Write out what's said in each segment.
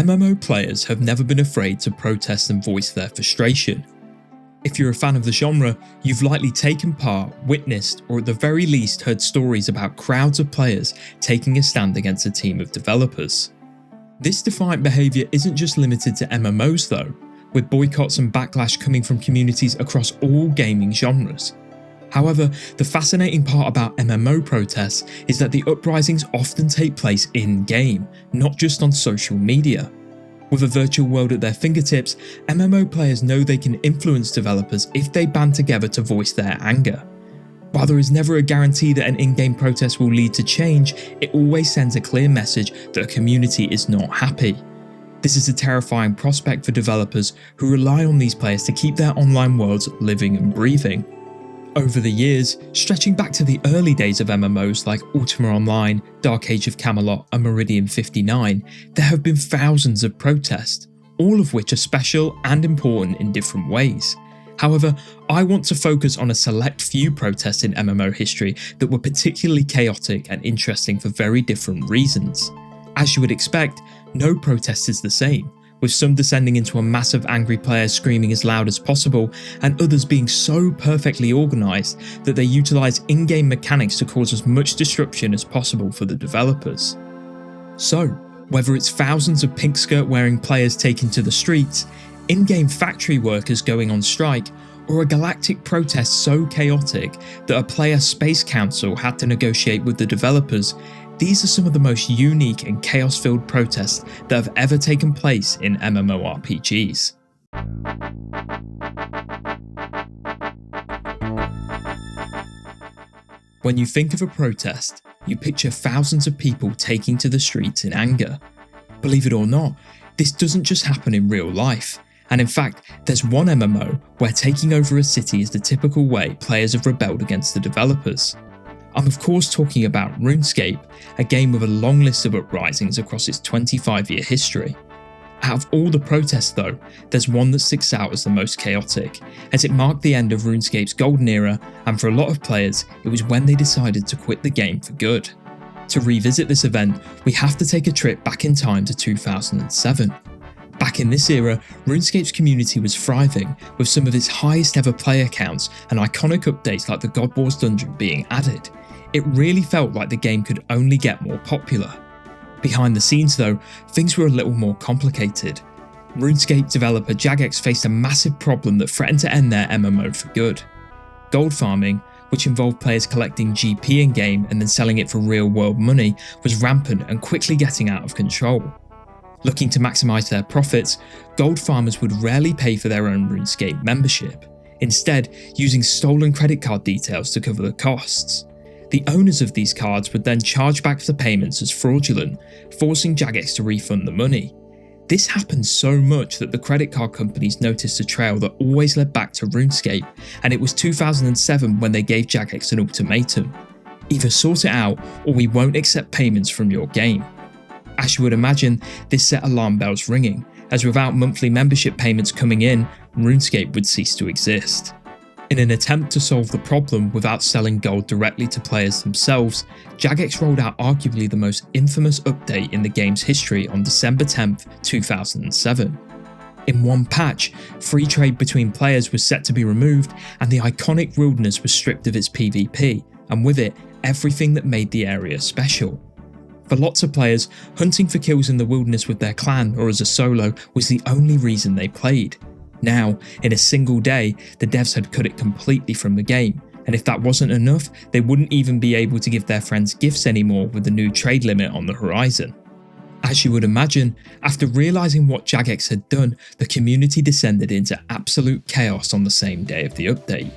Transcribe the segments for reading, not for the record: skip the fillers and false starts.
MMO players have never been afraid to protest and voice their frustration. If you're a fan of the genre, you've likely taken part, witnessed, or at the very least heard stories about crowds of players taking a stand against a team of developers. This defiant behaviour isn't just limited to MMOs though, with boycotts and backlash coming from communities across all gaming genres. However, the fascinating part about MMO protests is that the uprisings often take place in-game, not just on social media. With a virtual world at their fingertips, MMO players know they can influence developers if they band together to voice their anger. While there is never a guarantee that an in-game protest will lead to change, it always sends a clear message that a community is not happy. This is a terrifying prospect for developers who rely on these players to keep their online worlds living and breathing. Over the years, stretching back to the early days of MMOs like Ultima Online, Dark Age of Camelot and Meridian 59, there have been thousands of protests, all of which are special and important in different ways. However, I want to focus on a select few protests in MMO history that were particularly chaotic and interesting for very different reasons. As you would expect, no protest is the same, with some descending into a mass of angry players screaming as loud as possible, and others being so perfectly organised that they utilise in-game mechanics to cause as much disruption as possible for the developers. So, whether it's thousands of pink skirt wearing players taking to the streets, in-game factory workers going on strike, or a galactic protest so chaotic that a player space council had to negotiate with the developers, these are some of the most unique and chaos-filled protests that have ever taken place in MMORPGs. When you think of a protest, you picture thousands of people taking to the streets in anger. Believe it or not, this doesn't just happen in real life, and in fact, there's one MMO where taking over a city is the typical way players have rebelled against the developers. I'm of course talking about RuneScape, a game with a long list of uprisings across its 25-year history. Out of all the protests though, there's one that sticks out as the most chaotic, as it marked the end of RuneScape's golden era, and for a lot of players, it was when they decided to quit the game for good. To revisit this event, we have to take a trip back in time to 2007. Back in this era, RuneScape's community was thriving, with some of its highest ever player counts and iconic updates like the God Wars dungeon being added. It really felt like the game could only get more popular. Behind the scenes though, things were a little more complicated. RuneScape developer Jagex faced a massive problem that threatened to end their MMO for good. Gold farming, which involved players collecting GP in-game and then selling it for real-world money, was rampant and quickly getting out of control. Looking to maximise their profits, gold farmers would rarely pay for their own RuneScape membership, instead using stolen credit card details to cover the costs. The owners of these cards would then charge back the payments as fraudulent, forcing Jagex to refund the money. This happened so much that the credit card companies noticed a trail that always led back to RuneScape, and it was 2007 when they gave Jagex an ultimatum. Either sort it out or we won't accept payments from your game. As you would imagine, this set alarm bells ringing, as without monthly membership payments coming in, RuneScape would cease to exist. In an attempt to solve the problem without selling gold directly to players themselves, Jagex rolled out arguably the most infamous update in the game's history on December 10th, 2007. In one patch, free trade between players was set to be removed, and the iconic wilderness was stripped of its PvP, and with it, everything that made the area special. For lots of players, hunting for kills in the wilderness with their clan or as a solo was the only reason they played. Now, in a single day, the devs had cut it completely from the game, and if that wasn't enough, they wouldn't even be able to give their friends gifts anymore with the new trade limit on the horizon. As you would imagine, after realising what Jagex had done, the community descended into absolute chaos on the same day of the update.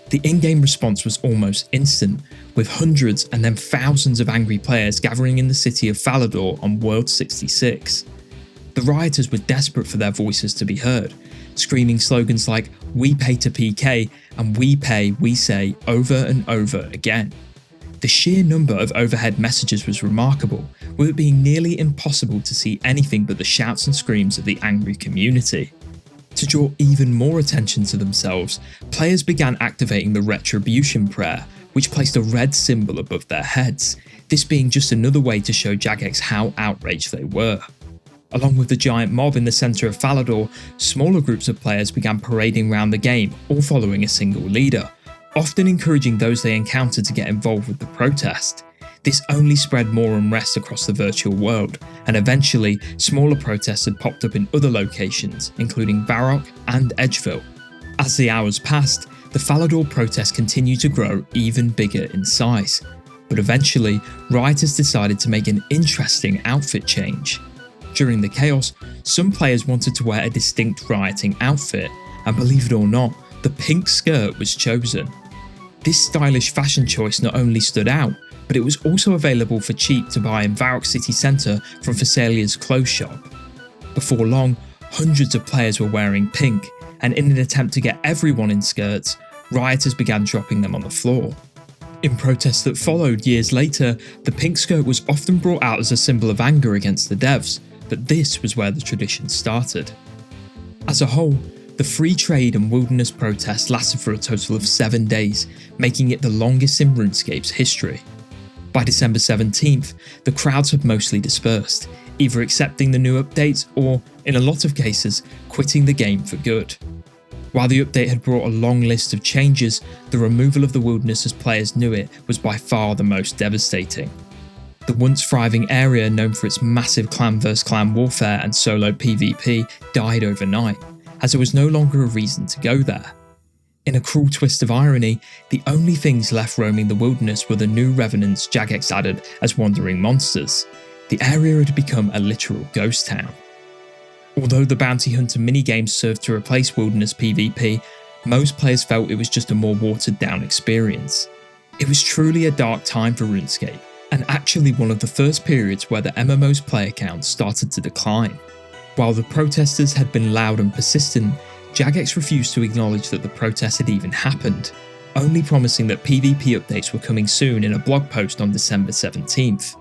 The in-game response was almost instant, with hundreds and then thousands of angry players gathering in the city of Falador on World 66. The rioters were desperate for their voices to be heard, screaming slogans like "We pay to PK" and "We pay, we say" over and over again. The sheer number of overhead messages was remarkable, with it being nearly impossible to see anything but the shouts and screams of the angry community. To draw even more attention to themselves, players began activating the Retribution Prayer, which placed a red symbol above their heads, this being just another way to show Jagex how outraged they were. Along with the giant mob in the centre of Falador, smaller groups of players began parading around the game, all following a single leader, often encouraging those they encountered to get involved with the protest. This only spread more unrest across the virtual world, and eventually, smaller protests had popped up in other locations, including Varrock and Edgeville. As the hours passed, the Falador protest continued to grow even bigger in size, but eventually, rioters decided to make an interesting outfit change. During the chaos, some players wanted to wear a distinct rioting outfit, and believe it or not, the pink skirt was chosen. This stylish fashion choice not only stood out, but it was also available for cheap to buy in Varrock city centre from Thessalia's clothes shop. Before long, hundreds of players were wearing pink, and in an attempt to get everyone in skirts, rioters began dropping them on the floor. In protests that followed years later, the pink skirt was often brought out as a symbol of anger against the devs, but this was where the tradition started. As a whole, the free trade and wilderness protest lasted for a total of 7 days, making it the longest in RuneScape's history. By December 17th, the crowds had mostly dispersed, either accepting the new updates or, in a lot of cases, quitting the game for good. While the update had brought a long list of changes, the removal of the wilderness as players knew it was by far the most devastating. The once thriving area, known for its massive clan vs clan warfare and solo PvP, died overnight, as there was no longer a reason to go there. In a cruel twist of irony, the only things left roaming the wilderness were the new revenants Jagex added as wandering monsters. The area had become a literal ghost town. Although the Bounty Hunter minigames served to replace wilderness PvP, most players felt it was just a more watered down experience. It was truly a dark time for RuneScape, and actually one of the first periods where the MMO's player count started to decline. While the protesters had been loud and persistent, Jagex refused to acknowledge that the protest had even happened, only promising that PvP updates were coming soon in a blog post on December 17th.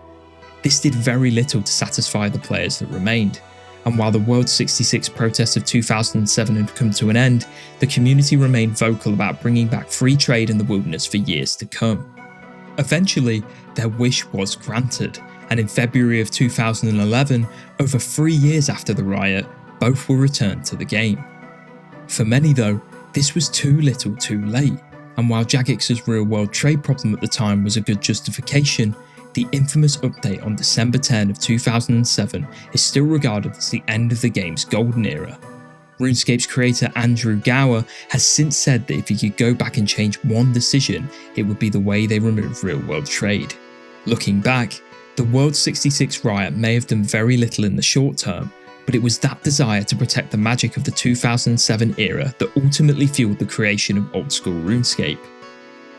This did very little to satisfy the players that remained, and while the World 66 protests of 2007 had come to an end, the community remained vocal about bringing back free trade in the wilderness for years to come. Eventually, their wish was granted, and in February of 2011, over 3 years after the riot, both were returned to the game. For many though, this was too little too late, and while Jagex's real-world trade problem at the time was a good justification, the infamous update on December 10 of 2007 is still regarded as the end of the game's golden era. RuneScape's creator Andrew Gower has since said that if he could go back and change one decision, it would be the way they removed real-world trade. Looking back, the World 66 riot may have done very little in the short term, but it was that desire to protect the magic of the 2007 era that ultimately fueled the creation of old-school RuneScape.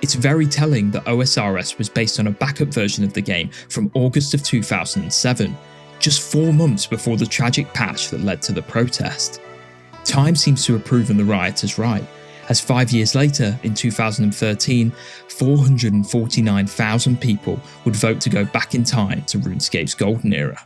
It's very telling that OSRS was based on a backup version of the game from August of 2007, just 4 months before the tragic patch that led to the protest. Time seems to have proven the rioters right, as 5 years later, in 2013, 449,000 people would vote to go back in time to RuneScape's golden era.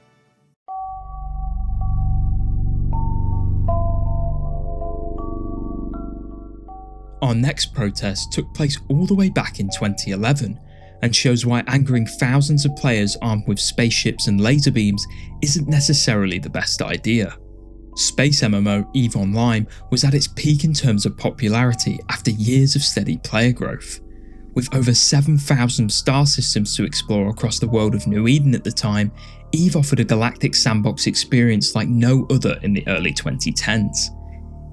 Our next protest took place all the way back in 2011, and shows why angering thousands of players armed with spaceships and laser beams isn't necessarily the best idea. Space MMO EVE Online was at its peak in terms of popularity after years of steady player growth. With over 7,000 star systems to explore across the world of New Eden at the time, EVE offered a galactic sandbox experience like no other in the early 2010s.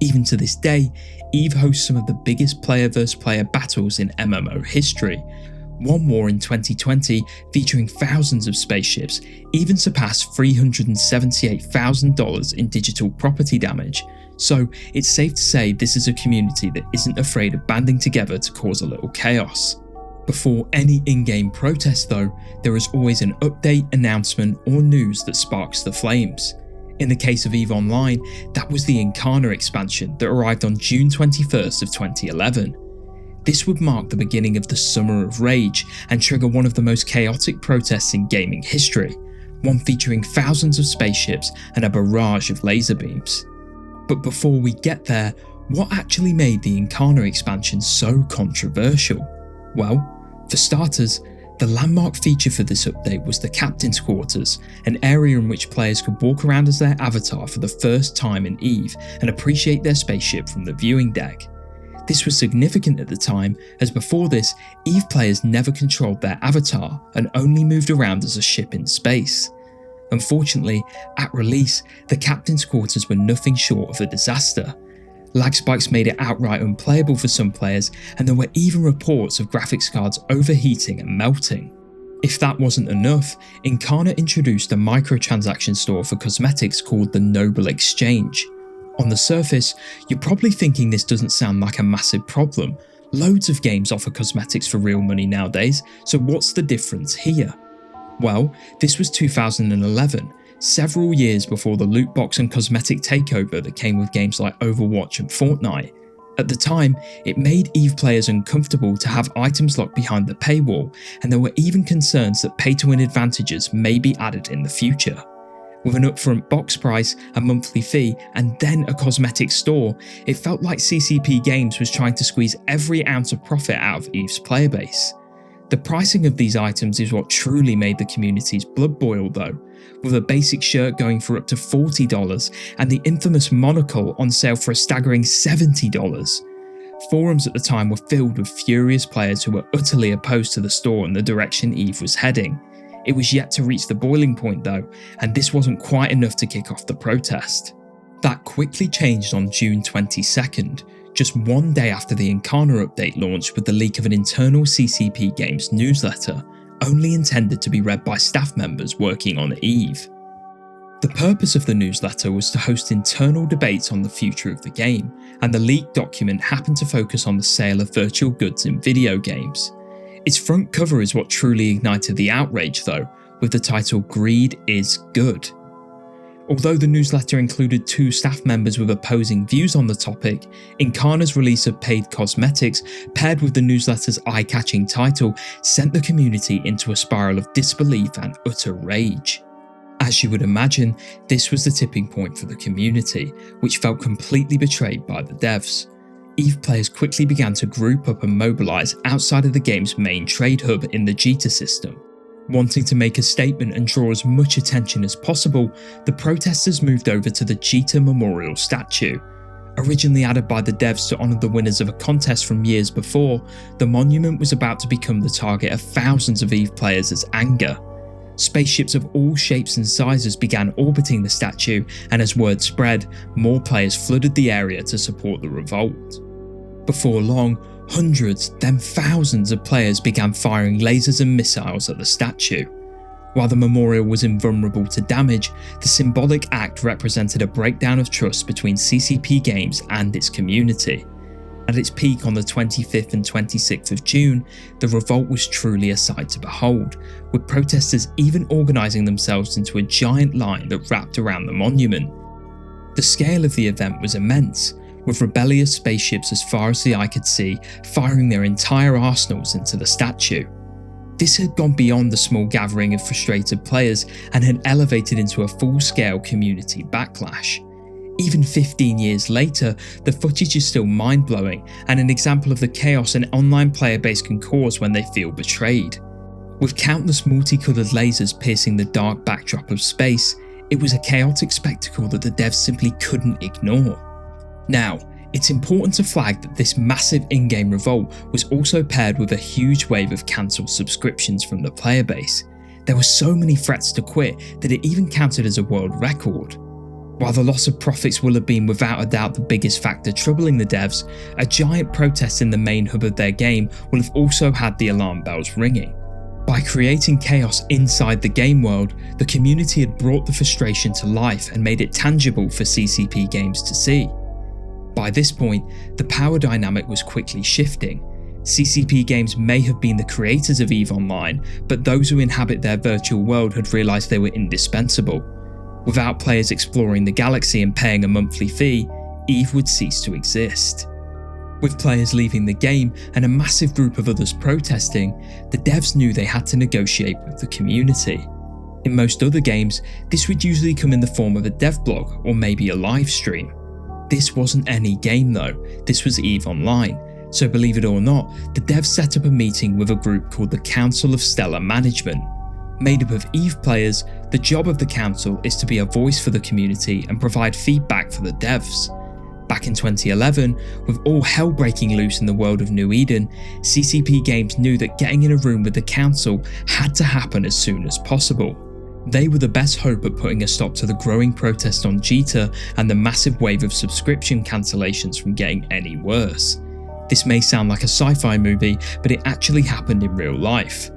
Even to this day, EVE hosts some of the biggest player vs player battles in MMO history. One war in 2020, featuring thousands of spaceships, even surpassed $378,000 in digital property damage, so it's safe to say this is a community that isn't afraid of banding together to cause a little chaos. Before any in-game protest though, there is always an update, announcement or news that sparks the flames. In the case of EVE Online, that was the Incarna expansion that arrived on June 21st of 2011. This would mark the beginning of the Summer of Rage and trigger one of the most chaotic protests in gaming history, one featuring thousands of spaceships and a barrage of laser beams. But before we get there, what actually made the Incarna expansion so controversial? Well, for starters, The landmark feature for this update was the Captain's Quarters, an area in which players could walk around as their avatar for the first time in EVE and appreciate their spaceship from the viewing deck. This was significant at the time, as before this, EVE players never controlled their avatar and only moved around as a ship in space. Unfortunately, at release, the Captain's Quarters were nothing short of a disaster. Lag spikes made it outright unplayable for some players, and there were even reports of graphics cards overheating and melting. If that wasn't enough, Incarna introduced a microtransaction store for cosmetics called the Noble Exchange. On the surface, you're probably thinking this doesn't sound like a massive problem. Loads of games offer cosmetics for real money nowadays, so what's the difference here? Well, this was 2011, several years before the loot box and cosmetic takeover that came with games like Overwatch and Fortnite. At the time, it made EVE players uncomfortable to have items locked behind the paywall, and there were even concerns that pay-to-win advantages may be added in the future. With an upfront box price, a monthly fee, and then a cosmetic store, it felt like CCP Games was trying to squeeze every ounce of profit out of EVE's player base. The pricing of these items is what truly made the community's blood boil though, with a basic shirt going for up to $40 and the infamous monocle on sale for a staggering $70. Forums at the time were filled with furious players who were utterly opposed to the store and the direction EVE was heading. It was yet to reach the boiling point though, and this wasn't quite enough to kick off the protest. That quickly changed on June 22nd, just one day after the Incarna update launched with the leak of an internal CCP Games newsletter, only intended to be read by staff members working on EVE. The purpose of the newsletter was to host internal debates on the future of the game, and the leaked document happened to focus on the sale of virtual goods in video games. Its front cover is what truly ignited the outrage though, with the title "Greed is Good." Although the newsletter included 2 staff members with opposing views on the topic, Incarna's release of paid cosmetics, paired with the newsletter's eye-catching title, sent the community into a spiral of disbelief and utter rage. As you would imagine, this was the tipping point for the community, which felt completely betrayed by the devs. EVE players quickly began to group up and mobilise outside of the game's main trade hub in the Jita system. Wanting to make a statement and draw as much attention as possible, the protesters moved over to the Jita Memorial statue. Originally added by the devs to honour the winners of a contest from years before, the monument was about to become the target of thousands of EVE players as anger. Spaceships of all shapes and sizes began orbiting the statue, and as word spread, more players flooded the area to support the revolt. Before long, hundreds, then thousands of players began firing lasers and missiles at the statue. While the memorial was invulnerable to damage, the symbolic act represented a breakdown of trust between CCP Games and its community. At its peak on the 25th and 26th of June, the revolt was truly a sight to behold, with protesters even organising themselves into a giant line that wrapped around the monument. The scale of the event was immense, with rebellious spaceships as far as the eye could see firing their entire arsenals into the statue. This had gone beyond the small gathering of frustrated players and had elevated into a full-scale community backlash. Even 15 years later, the footage is still mind-blowing and an example of the chaos an online player base can cause when they feel betrayed. With countless multicoloured lasers piercing the dark backdrop of space, it was a chaotic spectacle that the devs simply couldn't ignore. Now, it's important to flag that this massive in-game revolt was also paired with a huge wave of cancelled subscriptions from the player base. There were so many threats to quit that it even counted as a world record. While the loss of profits will have been without a doubt the biggest factor troubling the devs, a giant protest in the main hub of their game will have also had the alarm bells ringing. By creating chaos inside the game world, the community had brought the frustration to life and made it tangible for CCP Games to see. By this point, the power dynamic was quickly shifting. CCP Games may have been the creators of EVE Online, but those who inhabit their virtual world had realised they were indispensable. Without players exploring the galaxy and paying a monthly fee, EVE would cease to exist. With players leaving the game and a massive group of others protesting, the devs knew they had to negotiate with the community. In most other games, this would usually come in the form of a dev blog or maybe a live stream. This wasn't any game though, this was EVE Online, So believe it or not, the devs set up a meeting with a group called the Council of Stellar Management. Made up of EVE players, the job of the council is to be a voice for the community and provide feedback for the devs. Back in 2011, with all hell breaking loose in the world of New Eden, CCP Games knew that getting in a room with the council had to happen as soon as possible. They were the best hope at putting a stop to the growing protest on Jita and the massive wave of subscription cancellations from getting any worse. This may sound like a sci-fi movie, but it actually happened in real life.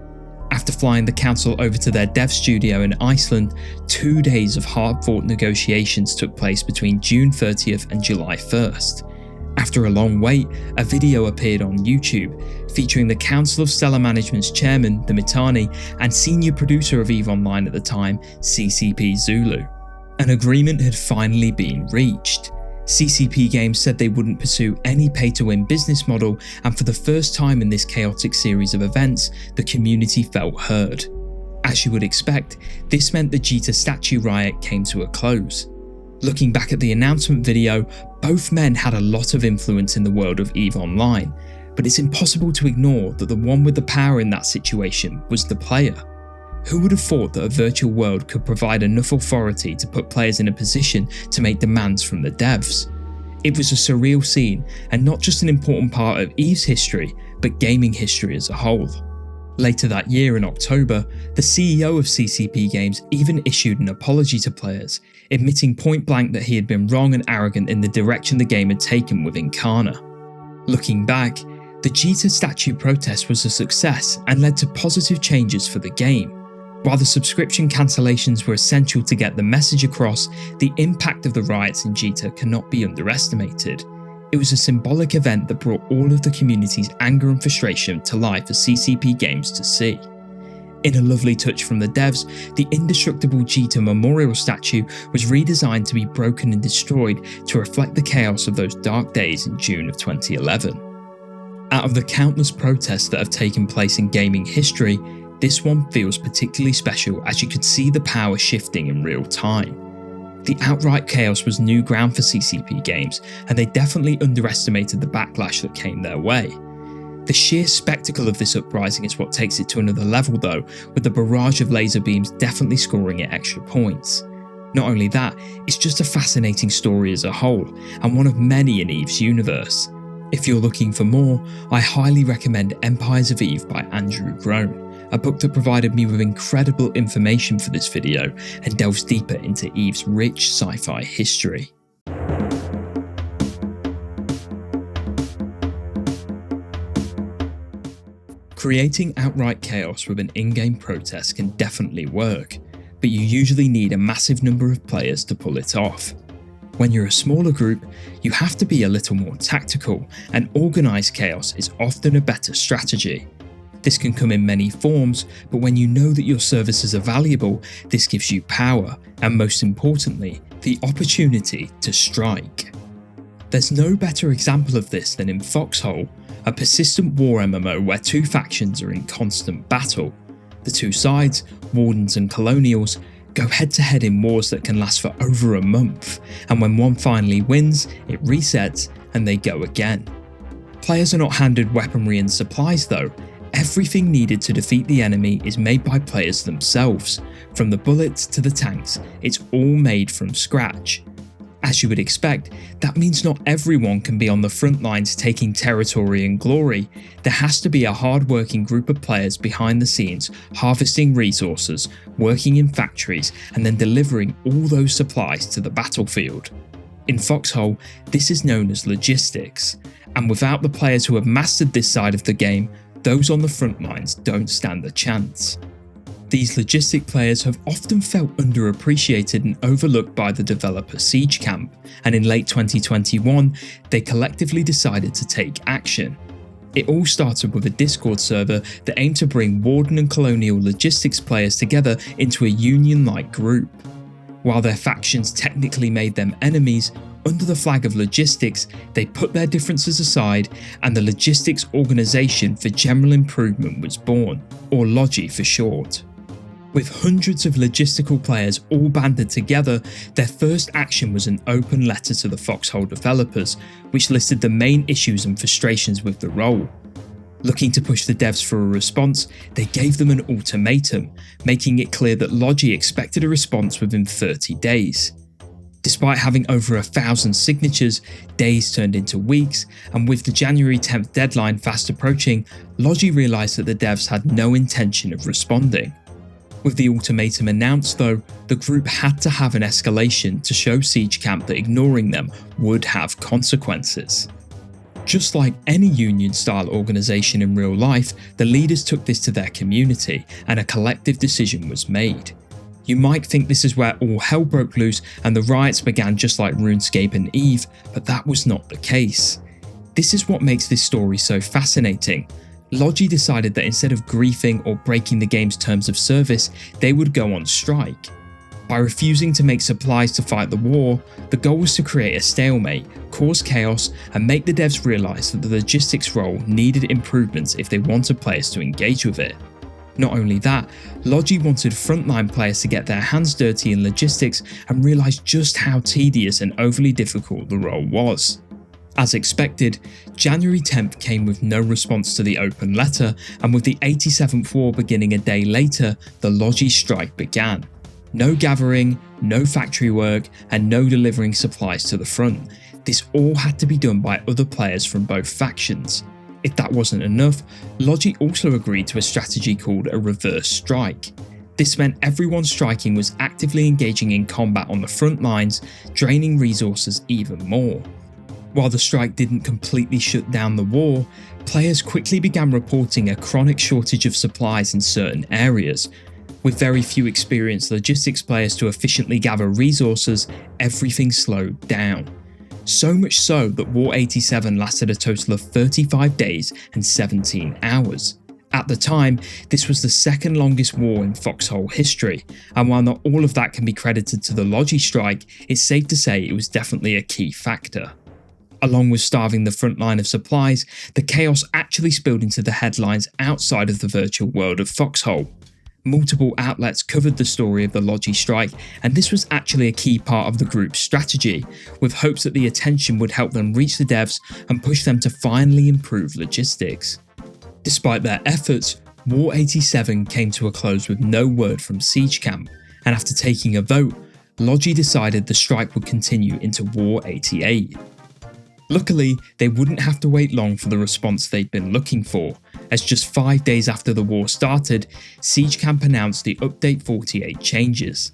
After flying the council over to their dev studio in Iceland, 2 days of hard-fought negotiations took place between June 30th and July 1st. After a long wait, a video appeared on YouTube featuring the Council of Stellar Management's chairman, the Mitani, and senior producer of EVE Online at the time, CCP Zulu. An agreement had finally been reached. CCP Games said they wouldn't pursue any pay-to-win business model, and for the first time in this chaotic series of events, the community felt heard. As you would expect, this meant the Jita statue riot came to a close. Looking back at the announcement video, both men had a lot of influence in the world of EVE Online, but it's impossible to ignore that the one with the power in that situation was the player. Who would have thought that a virtual world could provide enough authority to put players in a position to make demands from the devs? It was a surreal scene, and not just an important part of EVE's history, but gaming history as a whole. Later that year in October, the CEO of CCP Games even issued an apology to players, admitting point blank that he had been wrong and arrogant in the direction the game had taken with Incarna. Looking back, the Jita statue protest was a success and led to positive changes for the game. While the subscription cancellations were essential to get the message across, the impact of the riots in Jita cannot be underestimated. It was a symbolic event that brought all of the community's anger and frustration to life for CCP Games to see. In a lovely touch from the devs, the indestructible Jita memorial statue was redesigned to be broken and destroyed to reflect the chaos of those dark days in June of 2011. Out of the countless protests that have taken place in gaming history, this one feels particularly special as you could see the power shifting in real time. The outright chaos was new ground for CCP Games, and they definitely underestimated the backlash that came their way. The sheer spectacle of this uprising is what takes it to another level though, with the barrage of laser beams definitely scoring it extra points. Not only that, it's just a fascinating story as a whole, and one of many in EVE's universe. If you're looking for more, I highly recommend Empires of EVE by Andrew Groan, a book that provided me with incredible information for this video and delves deeper into EVE's rich sci-fi history. Creating outright chaos with an in-game protest can definitely work, but you usually need a massive number of players to pull it off. When you're a smaller group, you have to be a little more tactical, and organised chaos is often a better strategy. This can come in many forms, but when you know that your services are valuable, this gives you power, and most importantly, the opportunity to strike. There's no better example of this than in Foxhole, a persistent war MMO where two factions are in constant battle. The two sides, Wardens and Colonials, go head to head in wars that can last for over a month, and when one finally wins, it resets and they go again. Players are not handed weaponry and supplies though. Everything needed to defeat the enemy is made by players themselves. From the bullets to the tanks, it's all made from scratch. As you would expect, that means not everyone can be on the front lines taking territory and glory. There has to be a hard-working group of players behind the scenes, harvesting resources, working in factories, and then delivering all those supplies to the battlefield. In Foxhole, this is known as logistics, and without the players who have mastered this side of the game, those on the front lines don't stand a chance. These logistic players have often felt underappreciated and overlooked by the developer Siege Camp, and in late 2021, they collectively decided to take action. It all started with a Discord server that aimed to bring Warden and Colonial logistics players together into a union-like group. While their factions technically made them enemies, under the flag of logistics, they put their differences aside and the Logistics Organisation for General Improvement was born, or Logi for short. With hundreds of logistical players all banded together, their first action was an open letter to the Foxhole developers, which listed the main issues and frustrations with the role. Looking to push the devs for a response, they gave them an ultimatum, making it clear that Logi expected a response within 30 days. Despite having over 1,000 signatures, days turned into weeks, and with the January 10th deadline fast approaching, Logi realised that the devs had no intention of responding. With the ultimatum announced though, the group had to have an escalation to show Siege Camp that ignoring them would have consequences. Just like any union-style organisation in real life, the leaders took this to their community and a collective decision was made. You might think this is where all hell broke loose and the riots began just like RuneScape and EVE, but that was not the case. This is what makes this story so fascinating. Logi decided that instead of griefing or breaking the game's terms of service, they would go on strike. By refusing to make supplies to fight the war, the goal was to create a stalemate, cause chaos, and make the devs realise that the logistics role needed improvements if they wanted players to engage with it. Not only that, Logi wanted frontline players to get their hands dirty in logistics and realise just how tedious and overly difficult the role was. As expected, January 10th came with no response to the open letter, and with the 87th war beginning a day later, the Logi strike began. No gathering, no factory work, and no delivering supplies to the front. This all had to be done by other players from both factions. If that wasn't enough, Logi also agreed to a strategy called a reverse strike. This meant everyone striking was actively engaging in combat on the front lines, draining resources even more. While the strike didn't completely shut down the war, players quickly began reporting a chronic shortage of supplies in certain areas. With very few experienced logistics players to efficiently gather resources, everything slowed down. So much so that War 87 lasted a total of 35 days and 17 hours. At the time, this was the second longest war in Foxhole history, and while not all of that can be credited to the Logi strike, it's safe to say it was definitely a key factor. Along with starving the front line of supplies, the chaos actually spilled into the headlines outside of the virtual world of Foxhole. Multiple outlets covered the story of the Logi strike, and this was actually a key part of the group's strategy, with hopes that the attention would help them reach the devs and push them to finally improve logistics. Despite their efforts, War 87 came to a close with no word from Siege Camp, and after taking a vote, Logi decided the strike would continue into War 88. Luckily, they wouldn't have to wait long for the response they'd been looking for, as just 5 days after the war started, Siege Camp announced the Update 48 changes.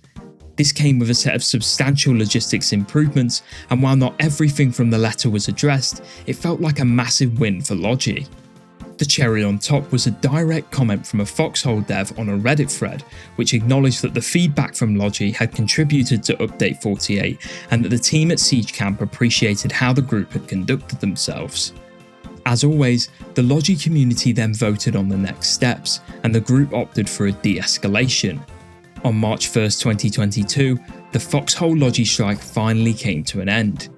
This came with a set of substantial logistics improvements, and while not everything from the letter was addressed, it felt like a massive win for Logi. The cherry on top was a direct comment from a Foxhole dev on a Reddit thread, which acknowledged that the feedback from Logi had contributed to Update 48 and that the team at Siege Camp appreciated how the group had conducted themselves. As always, the Logi community then voted on the next steps, and the group opted for a de-escalation. On March 1st, 2022, the Foxhole Logi strike finally came to an end.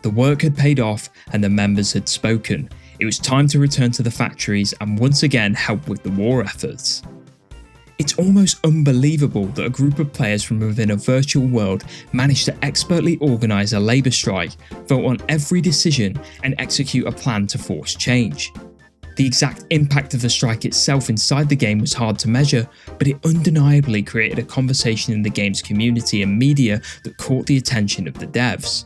The work had paid off and the members had spoken. It was time to return to the factories and once again help with the war efforts. It's almost unbelievable that a group of players from within a virtual world managed to expertly organise a labour strike, vote on every decision and execute a plan to force change. The exact impact of the strike itself inside the game was hard to measure, but it undeniably created a conversation in the game's community and media that caught the attention of the devs.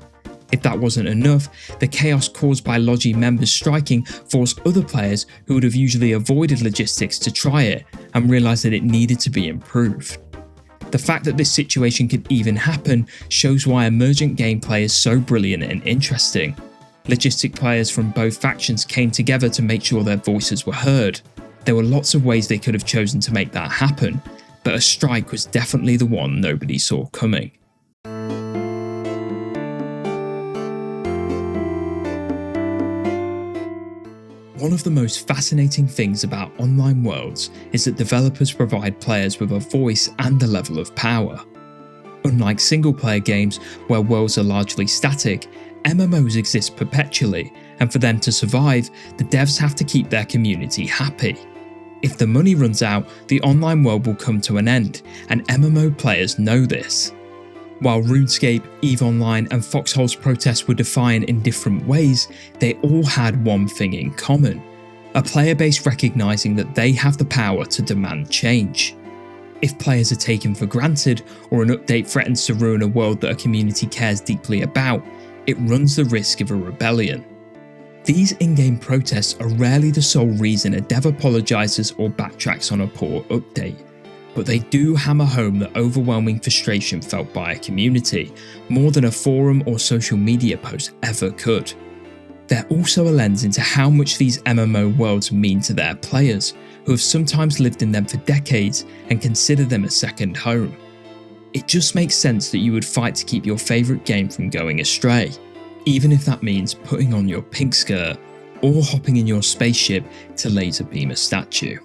If that wasn't enough, the chaos caused by Logi members striking forced other players who would have usually avoided logistics to try it and realise that it needed to be improved. The fact that this situation could even happen shows why emergent gameplay is so brilliant and interesting. Logistic players from both factions came together to make sure their voices were heard. There were lots of ways they could have chosen to make that happen, but a strike was definitely the one nobody saw coming. One of the most fascinating things about online worlds is that developers provide players with a voice and a level of power. Unlike single-player games where worlds are largely static, MMOs exist perpetually, and for them to survive, the devs have to keep their community happy. If the money runs out, the online world will come to an end, and MMO players know this. While RuneScape, EVE Online and Foxhole's protests were defiant in different ways, they all had one thing in common: a player base recognising that they have the power to demand change. If players are taken for granted, or an update threatens to ruin a world that a community cares deeply about, it runs the risk of a rebellion. These in-game protests are rarely the sole reason a dev apologises or backtracks on a poor update, but they do hammer home the overwhelming frustration felt by a community, more than a forum or social media post ever could. They're also a lens into how much these MMO worlds mean to their players, who have sometimes lived in them for decades and consider them a second home. It just makes sense that you would fight to keep your favourite game from going astray, even if that means putting on your pink skirt or hopping in your spaceship to laser beam a statue.